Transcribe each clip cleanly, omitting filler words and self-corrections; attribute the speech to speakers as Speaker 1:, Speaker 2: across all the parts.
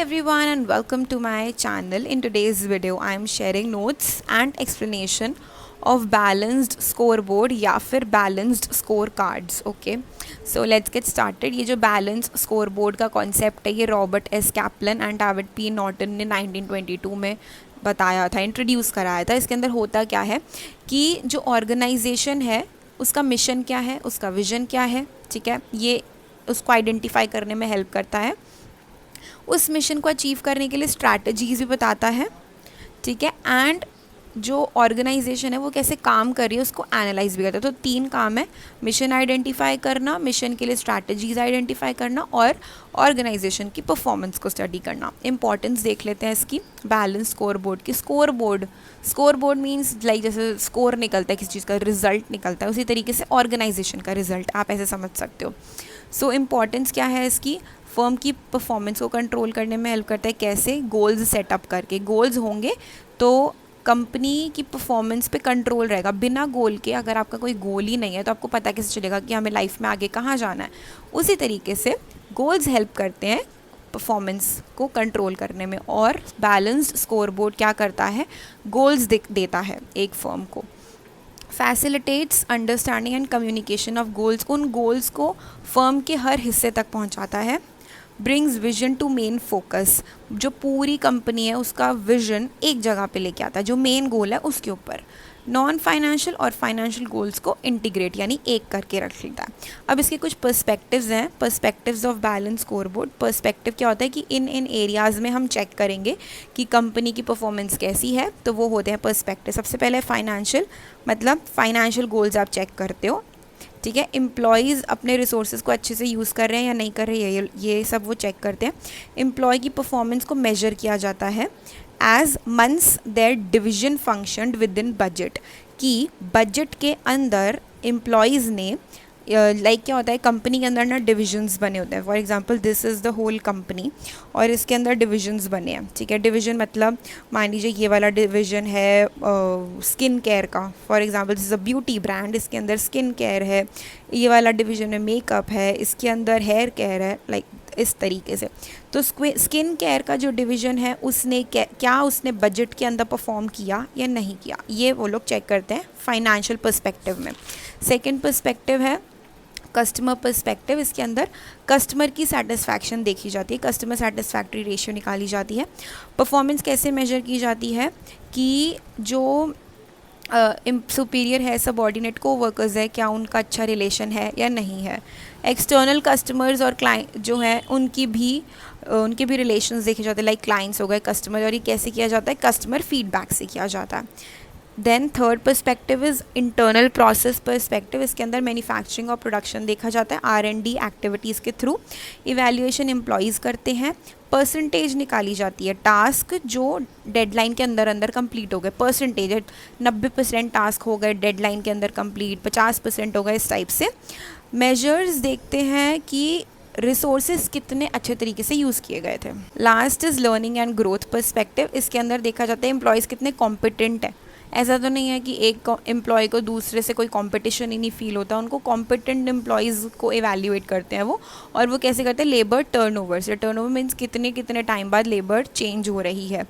Speaker 1: everyone and welcome to my channel. In today's video I am sharing notes and explanation of balanced scoreboard या फिर balanced scorecards. Okay, so let's get started. ये जो balanced scoreboard का concept है ये Robert S कैपलन and David P Norton ने 1922 में बताया था, इंट्रोड्यूस कराया था. इसके अंदर होता क्या है कि जो ऑर्गेनाइजेशन है उसका मिशन क्या है, उसका विजन क्या है, ठीक है, ये उसको आइडेंटिफाई करने में हेल्प करता है. उस मिशन को अचीव करने के लिए स्ट्रैटेजीज भी बताता है, ठीक है, एंड जो ऑर्गेनाइजेशन है वो कैसे काम कर रही है उसको एनालाइज भी करता है. तो 3 काम है: मिशन आइडेंटिफाई करना, मिशन के लिए स्ट्रैटेजीज आइडेंटिफाई करना और ऑर्गेनाइजेशन की परफॉर्मेंस को स्टडी करना. इंपॉर्टेंस देख लेते हैं इसकी बैलेंस स्कोरबोर्ड की. स्कोरबोर्ड मीन्स लाइक जैसे स्कोर निकलता है किसी चीज़ का, रिजल्ट निकलता है, उसी तरीके से ऑर्गेनाइजेशन का रिजल्ट आप ऐसे समझ सकते हो. सो इम्पॉर्टेंस क्या है इसकी? फर्म की परफॉर्मेंस को कंट्रोल करने में हेल्प करता है. कैसे? गोल्स सेटअप करके. गोल्स होंगे तो कंपनी की परफॉर्मेंस पे कंट्रोल रहेगा. बिना गोल के अगर आपका कोई गोल ही नहीं है तो आपको पता कैसे चलेगा कि हमें लाइफ में आगे कहाँ जाना है. उसी तरीके से गोल्स हेल्प करते हैं परफॉर्मेंस को कंट्रोल करने में. और बैलेंस्ड स्कोरबोर्ड क्या करता है? गोल्स देता है एक फर्म को. Facilitates understanding and communication of goals. उन गोल्स को फर्म के हर हिस्से तक पहुंचाता है. Brings vision to main focus. जो पूरी कंपनी है उसका विजन एक जगह पे लेके आता है, जो मेन गोल है उसके ऊपर. नॉन फाइनेंशियल और फाइनेंशियल गोल्स को इंटीग्रेट यानी एक करके रख लेता है. अब इसके कुछ पर्सपेक्टिव्स हैं. Perspectives of balance scoreboard. Perspective क्या होता है कि इन एरियाज़ में हम चेक करेंगे कि कंपनी की परफॉर्मेंस कैसी है, तो वो होते हैं पर्सपेक्टिव. सबसे पहले फाइनेंशियल, मतलब फाइनेंशियल गोल्स आप चेक करते हो, ठीक है. एम्प्लॉयज़ अपने रिसोर्सेज को अच्छे से यूज़ कर रहे हैं या नहीं कर रहे हैं, ये सब वो चेक करते हैं. एम्प्लॉय की परफॉर्मेंस को मेजर किया जाता है as months their division functioned within budget. कि बजट के अंदर एम्प्लॉयज़ ने लाइक क्या होता है, कंपनी के अंदर ना डिविजन्स बने होते हैं. For example this is the whole company और इसके अंदर डिविजन्स बने हैं, ठीक है. डिवीजन मतलब मान लीजिए ये वाला डिवीजन है स्किन केयर का. For example this is a beauty brand, इसके अंदर स्किन केयर है. ये वाला डिवीजन में मेकअप है, इसके अंदर हेयर केयर है, लाइक इस तरीके से. तो स्किन केयर का जो डिवीज़न है उसने क्या उसने बजट के अंदर परफॉर्म किया या नहीं किया, ये वो लोग चेक करते हैं फाइनेंशियल पर्सपेक्टिव में. सेकेंड पर्सपेक्टिव है कस्टमर पर्सपेक्टिव. इसके अंदर कस्टमर की सेटिस्फैक्शन देखी जाती है. कस्टमर सेटिस्फैक्ट्री रेशियो निकाली जाती है. परफॉर्मेंस कैसे मेजर की जाती है कि जो सुपीरियर है सबॉर्डिनेट को वर्कर्स है, क्या उनका अच्छा रिलेशन है या नहीं है. एक्सटर्नल कस्टमर्स और क्लाइंट जो है उनके भी रिलेशंस देखे जाते हैं, लाइक क्लाइंट्स हो गए, कस्टमर. और ये कैसे किया जाता है? कस्टमर फीडबैक से किया जाता है. Then third perspective is internal process perspective. इसके अंदर मैन्युफैक्चरिंग और प्रोडक्शन देखा जाता है. R&D एक्टिविटीज़ के थ्रू इवैल्यूएशन एम्प्लॉयज़ करते हैं. परसेंटेज निकाली जाती है. टास्क जो डेडलाइन के अंदर कंप्लीट हो गए, परसेंटेज 90% टास्क हो गए डेडलाइन के अंदर कंप्लीट, 50% हो गए, इस टाइप से. मेजर्स देखते हैं कि रिसोर्सेज कितने अच्छे तरीके से यूज़ किए गए थे. Last is learning and growth perspective. इसके अंदर देखा जाता है एम्प्लॉयज़ कितने कॉम्पिटेंट है. ऐसा तो नहीं है कि एक एम्प्लॉय को दूसरे से कोई कंपटीशन ही नहीं फील होता. उनको कॉम्पिटेंट एम्प्लॉयज़ को एवेल्यूएट करते हैं वो. और वो कैसे करते हैं? लेबर टर्नओवर से. टर्नओवर मीन्स कितने टाइम बाद लेबर चेंज हो रही है,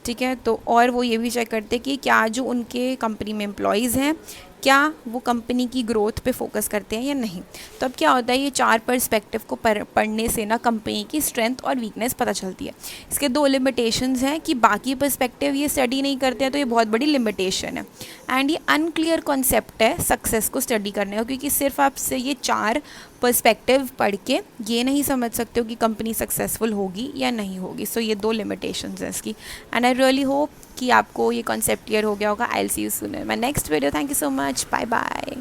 Speaker 1: ठीक है. तो और वो ये भी चेक करते हैं कि क्या जो उनके कंपनी में एम्प्लॉयज़ हैं क्या वो कंपनी की ग्रोथ पे फोकस करते हैं या नहीं. तो अब क्या होता है, ये 4 पर्सपेक्टिव को पढ़ने से ना कंपनी की स्ट्रेंथ और वीकनेस पता चलती है. इसके 2 लिमिटेशंस हैं कि बाकी पर्सपेक्टिव ये स्टडी नहीं करते हैं, तो ये बहुत बड़ी लिमिटेशन है. एंड ये अनक्लियर कॉन्सेप्ट है सक्सेस को स्टडी करने का, क्योंकि सिर्फ आपसे ये 4 पर्सपेक्टिव पढ़ के ये नहीं समझ सकते हो कि कंपनी सक्सेसफुल होगी या नहीं होगी. सो ये 2 लिमिटेशंस हैं इसकी. एंड आई रियली होप कि आपको ये कॉन्सेप्ट क्लियर हो गया होगा. I will see you soon in my next video. Thank you so much. Bye bye.